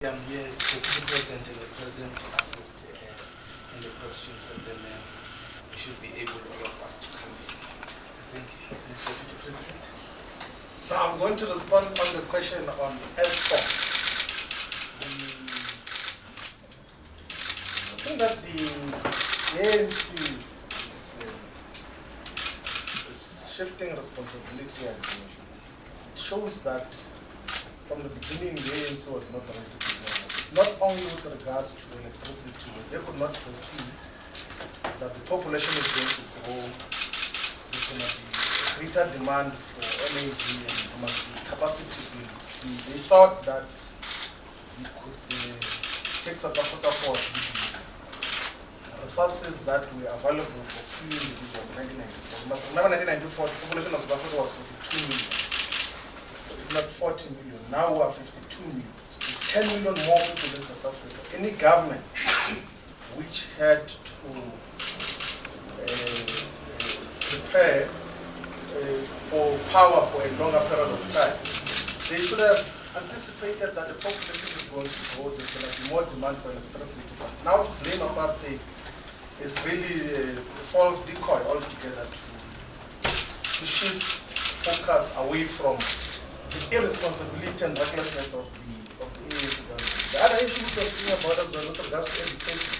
I'm here to be present and the president to assist in the questions, and then we should be able, all of us, to come in. Thank you, Deputy President. Now I'm going to respond on the question on ESCOM. I think that the ANC is shifting responsibility, and it shows that from the beginning the ANC was not ready to do that. It's not only with regards to electricity, but they could not foresee that the population is going to grow. There's going to be a greater demand for energy, and there must be capacity building. They thought that we could take South Africa for the resources that were available for few individuals in 1994. You must remember 1994, the population of South Africa was 42 million. So it's not 40 million. Now we are 52 million. So it's 10 million more people in South Africa. Any government which had to prepare for power for a longer period of time, they should have anticipated that the population is going to grow. There's going to be more demand for electricity. But now to blame apartheid is really a false decoy altogether to shift focus away from the irresponsibility and recklessness of the ANC government. The other issue which we're thinking about is with regards to education.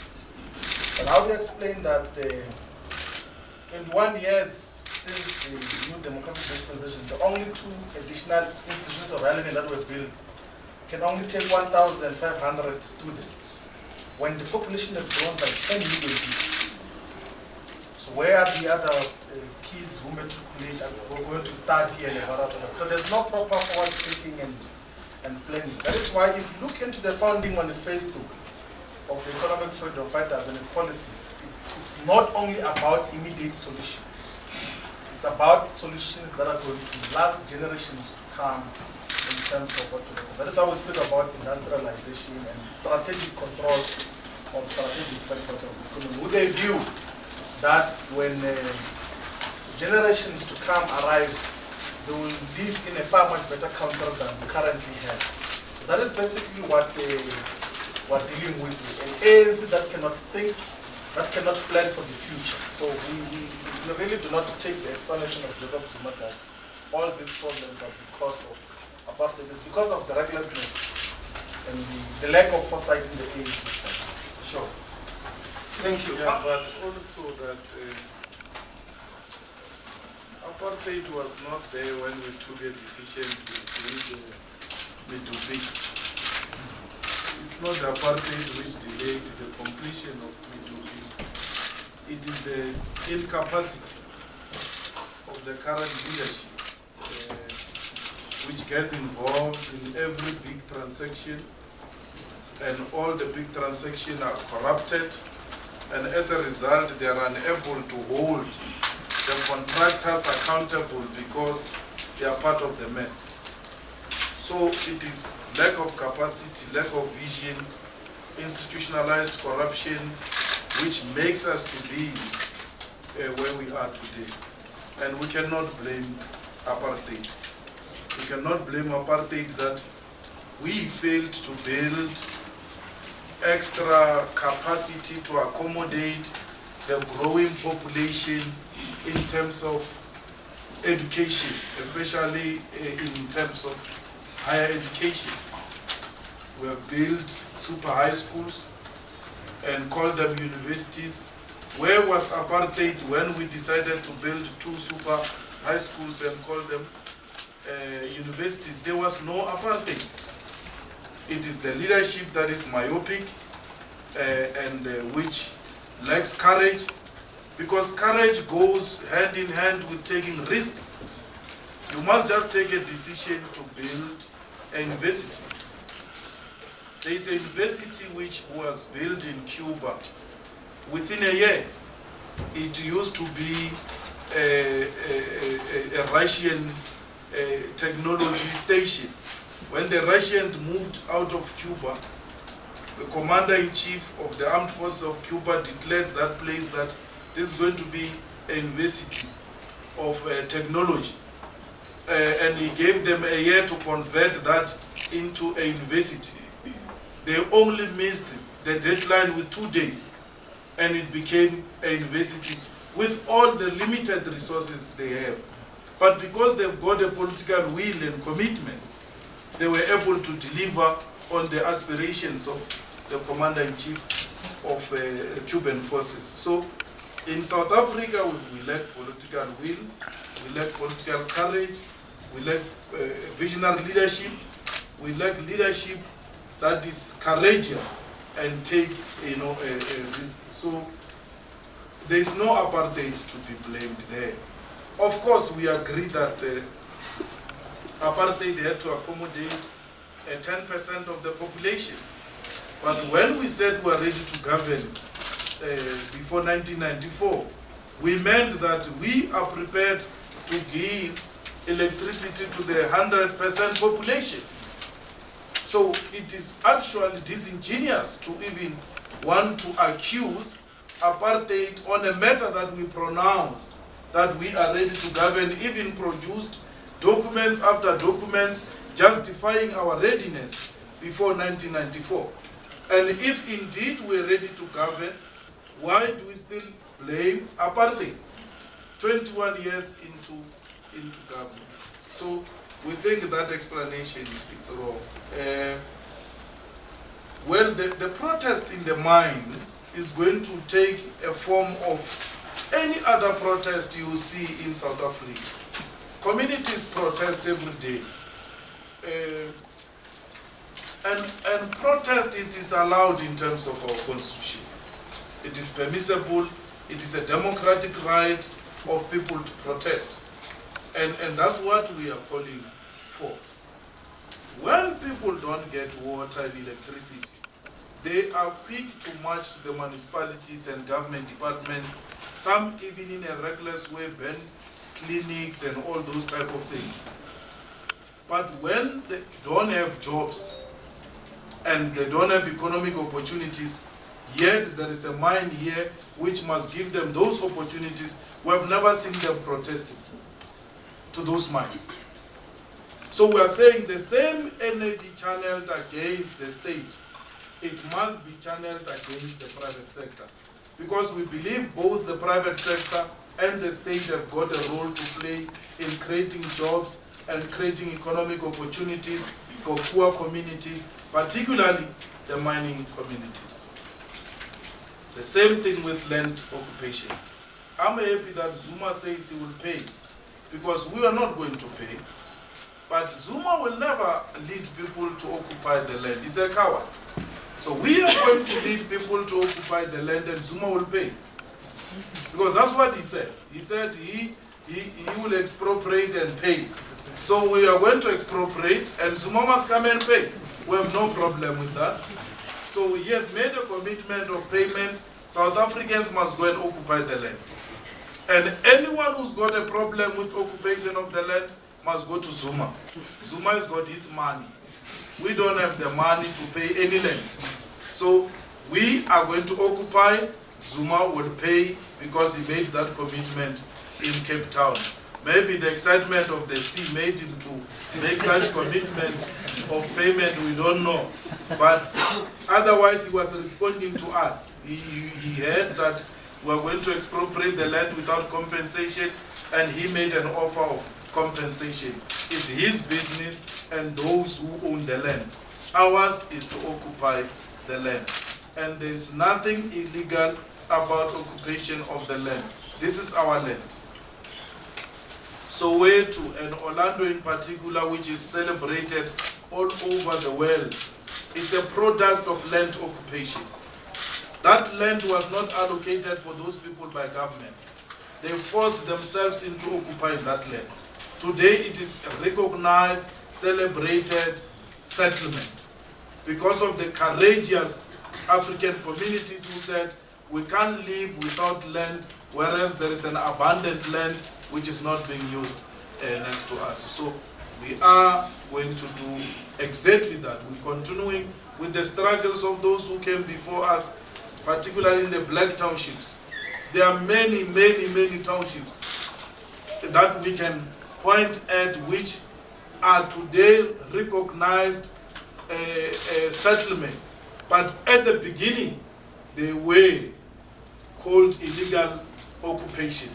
And how do you explain that 21 years since the new democratic dispensation, the only two additional institutions of higher learning that were built can only take 1,500 students when the population has grown by 10 million people. So where are the other kids who matriculate and who are going to start here in Nevada? So there's no proper forward thinking and planning. That is why if you look into the founding on the Facebook of the Economic Freedom Fighters and its policies, it's not only about immediate solutions. It's about solutions that are going to last generations to come in terms of what to do. That is how we speak about industrialization and strategic control of strategic sectors of the economy, with a view that when generations to come arrive, they will live in a far much better country than we currently have. So that is basically what we're dealing with. An ANC that cannot think, that cannot plan for the future. So we really do not take the explanation of Jacob Zuma that all these problems are because of apartheid. It's because of the recklessness and the lack of foresight in the ANC side. Sure. Thank you. Yeah, but also that apartheid was not there when we took a decision to build Medupi. It's not the apartheid which delayed the completion of Medupi. It is the incapacity of the current leadership which gets involved in every big transaction, and all the big transactions are corrupted. And as a result, they are unable to hold the contractors accountable because they are part of the mess. So it is lack of capacity, lack of vision, institutionalized corruption, which makes us to be where we are today. And we cannot blame apartheid. We cannot blame apartheid that we failed to build extra capacity to accommodate the growing population in terms of education, especially in terms of higher education. We have built super high schools and called them universities. Where was apartheid when we decided to build 2 super high schools and call them universities? There was no apartheid. It is the leadership that is myopic and which lacks courage, because courage goes hand in hand with taking risk. You must just take a decision to build a university. There is a university which was built in Cuba. Within a year, it used to be a Russian technology station. When the Russians moved out of Cuba, the commander-in-chief of the armed forces of Cuba declared that place that this is going to be a university of technology. And he gave them a year to convert that into a university. They only missed the deadline with 2 days, and it became a university with all the limited resources they have. But because they've got a political will and commitment, they were able to deliver on the aspirations of the commander-in-chief of Cuban forces. So in South Africa, we lack political will, we lack political courage, we lack visionary leadership, we lack leadership that is courageous and take risk. So there is no apartheid to be blamed there. Of course, we agree that apartheid had to accommodate 10% of the population. But when we said we are ready to govern before 1994, we meant that we are prepared to give electricity to the 100% population. So it is actually disingenuous to even want to accuse apartheid on a matter that we pronounced that we are ready to govern, even produced documents after documents justifying our readiness before 1994. And if indeed we're ready to govern, why do we still blame apartheid 21 years into government? So we think that explanation is wrong. Well, the protest in the mines is going to take a form of any other protest you see in South Africa. Communities protest every day. And protest, it is allowed in terms of our constitution. It is permissible, it is a democratic right of people to protest. And that's what we are calling for. When people don't get water and electricity, they are quick to march to the municipalities and government departments, some even in a reckless way burn clinics and all those type of things. But when they don't have jobs and they don't have economic opportunities, yet there is a mine here which must give them those opportunities, we have never seen them protesting to those mines. So we are saying the same energy channeled against the state, it must be channeled against the private sector. Because we believe both the private sector and the state have got a role to play in creating jobs and creating economic opportunities for poor communities, particularly the mining communities. The same thing with land occupation. I'm happy that ZUMA says he will pay, because we are not going to pay. But ZUMA will never lead people to occupy the land. He's a coward. So we are going to lead people to occupy the land, and ZUMA will pay. Because that's what he said. He said he will expropriate and pay. So we are going to expropriate, and ZUMA must come and pay. We have no problem with that. So he has made a commitment of payment. South Africans must go and occupy the land. And anyone who's got a problem with occupation of the land must go to ZUMA. ZUMA has got his money. We don't have the money to pay any land. So we are going to occupy. ZUMA will pay because he made that commitment in Cape Town. Maybe the excitement of the sea made him to make such commitment of payment, we don't know. But otherwise he was responding to us. He heard that we are going to expropriate the land without compensation, and he made an offer of compensation. It's his business and those who own the land. Ours is to occupy the land. And there is nothing illegal about occupation of the land. This is our land. Soweto and Orlando in particular, which is celebrated all over the world, is a product of land occupation. That land was not allocated for those people by government. They forced themselves into occupying that land. Today it is a recognized, celebrated settlement because of the courageous African communities who said we can't live without land, whereas there is an abundant land which is not being used next to us. So we are going to do exactly that. We're continuing with the struggles of those who came before us, particularly in the black townships. There are many, many, many townships that we can point at which are today recognized settlements. But at the beginning, they were called illegal occupation.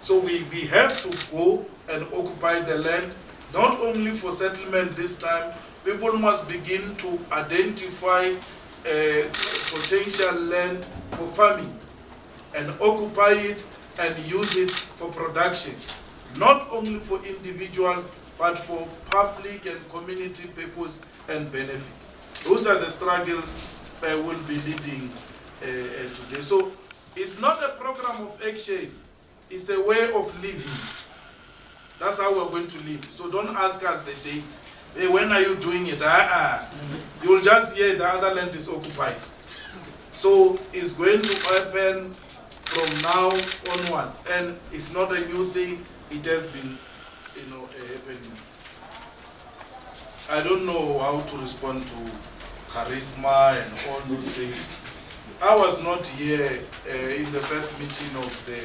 So we have to go and occupy the land, not only for settlement this time. People must begin to identify potential land for farming and occupy it and use it for production, not only for individuals, but for public and community purpose and benefit. Those are the struggles we'll be leading today. So it's not a program of action, it's a way of living. That's how we're going to live. So don't ask us the date. Hey, when are you doing it? You'll just hear the other land is occupied. So it's going to happen from now onwards, and it's not a new thing. It has been, happening. I don't know how to respond to charisma and all those things. I was not here in the first meeting of the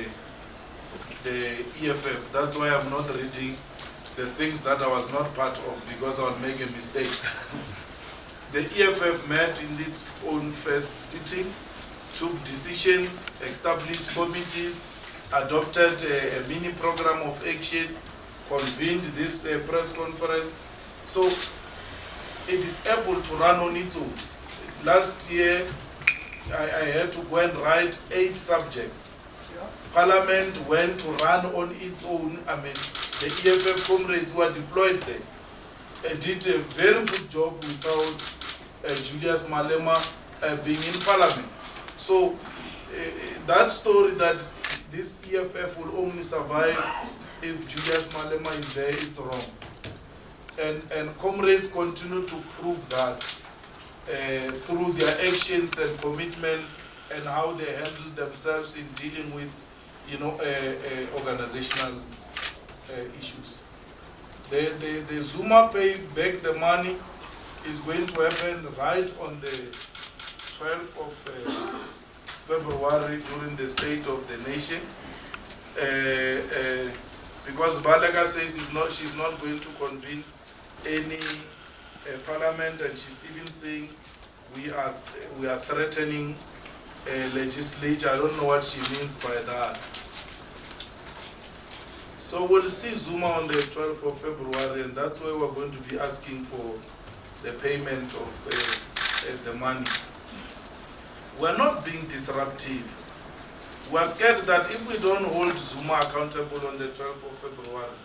EFF. That's why I'm not reading the things that I was not part of, because I would make a mistake. The EFF met in its own first sitting, took decisions, established committees, adopted a mini program of action, convened this press conference. So it is able to run on its own. Last year, I had to go and write 8 subjects. Parliament went to run on its own. I mean, the EFF comrades who are deployed there did a very good job without Julius Malema being in Parliament. So that story that this EFF will only survive if Julius Malema is there, it's wrong. And comrades continue to prove that through their actions and commitment and how they handle themselves in dealing with organizational issues. The ZUMA pay back the money is going to happen right on the 12th of February during the State of the Nation. Because Balaga says she's not going to convene any parliament, and she's even saying we are threatening legislature. I don't know what she means by that. So we'll see ZUMA on the 12th of February, and that's why we're going to be asking for the payment of the money. We're not being disruptive. We're scared that if we don't hold ZUMA accountable on the 12th of February,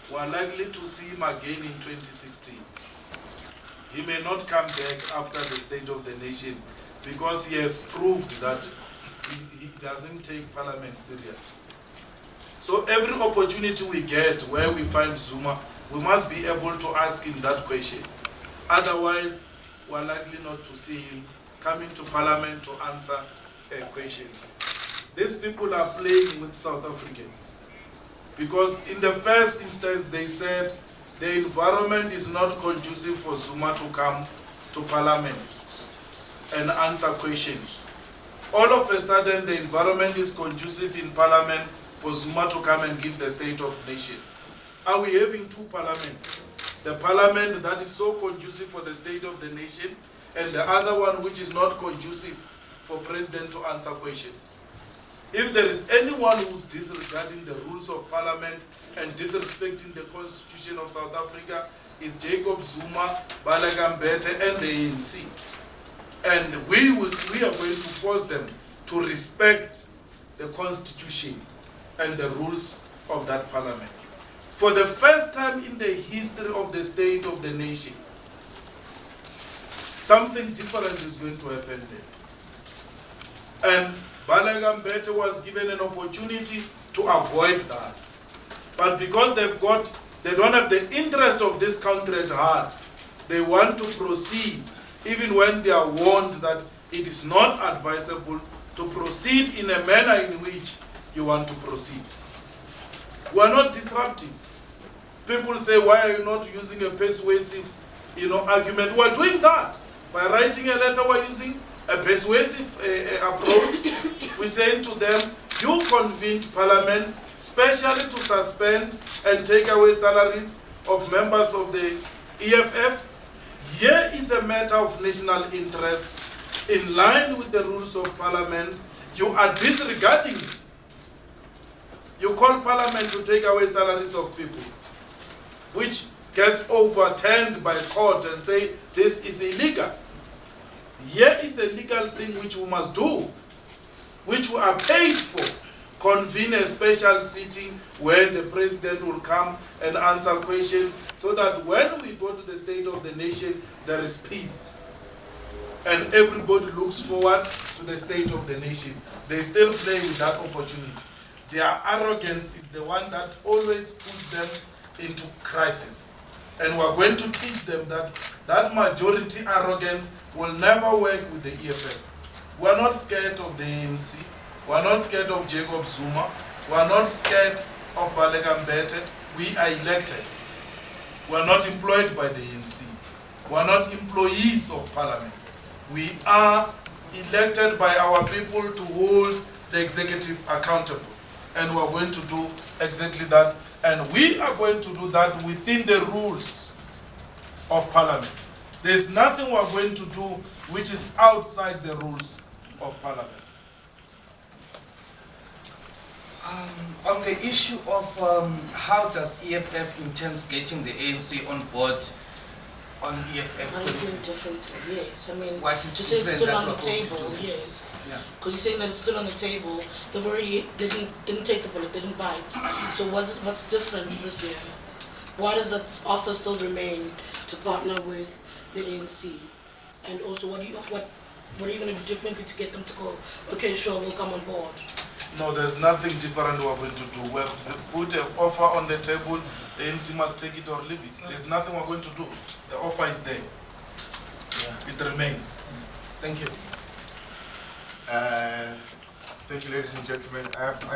we're likely to see him again in 2016. He may not come back after the State of the Nation, because he has proved that he doesn't take Parliament serious. So every opportunity we get where we find ZUMA, we must be able to ask him that question. Otherwise, we're likely not to see him coming to Parliament to answer questions. These people are playing with South Africans, because in the first instance they said the environment is not conducive for ZUMA to come to Parliament and answer questions. All of a sudden the environment is conducive in Parliament for ZUMA to come and give the State of the Nation. Are we having 2 parliaments? The parliament that is so conducive for the State of the Nation, and the other one which is not conducive for President to answer questions. If there is anyone who's disregarding the rules of Parliament and disrespecting the Constitution of South Africa, is Jacob Zuma, Balaga Mbete, and the ANC. And we are going to force them to respect the Constitution and the rules of that Parliament. For the first time in the history of the State of the Nation, something different is going to happen there. And Balaga Mbete was given an opportunity to avoid that. But because they don't have the interest of this country at heart, they want to proceed even when they are warned that it is not advisable to proceed in a manner in which you want to proceed. We are not disruptive. People say, why are you not using a persuasive argument? We are doing that. By writing a letter, we are using a persuasive approach. We say to them, you convened Parliament specially to suspend and take away salaries of members of the EFF. Here is a matter of national interest. In line with the rules of parliament, you are disregarding it. You call parliament to take away salaries of people, which gets overturned by court and say this is illegal. Here is a legal thing which we must do, which we are paid for. Convene a special sitting where the president will come and answer questions, so that when we go to the State of the Nation, there is peace. And everybody looks forward to the State of the Nation. They still play with that opportunity. Their arrogance is the one that always puts them into crisis. And we're going to teach them that that majority arrogance will never work with the EFF. We're not scared of the ANC. We're not scared of Jacob Zuma. We're not scared of Baleka Mbete. We are elected. We're not employed by the ANC. We're not employees of parliament. We are elected by our people to hold the executive accountable. And we're going to do exactly that. And we are going to do that within the rules of parliament. There's nothing we're going to do which is outside the rules of parliament. On the issue of how does EFF intend getting the ANC on board on EFF policies? Yes, I mean, What is to say it's different still on that the we're going to table, do? yes. Yeah. Because you're saying that it's still on the table, they've already, they didn't take the bullet, they didn't bite. So what's different this year? Why does that offer still remain to partner with the ANC? And also, what are you going to do differently to get them to go, okay, sure, we'll come on board? No, there's nothing different we're going to do. We have put an offer on the table. The ANC must take it or leave it. There's nothing we're going to do. The offer is there. Yeah. It remains. Thank you. Thank you, ladies and gentlemen.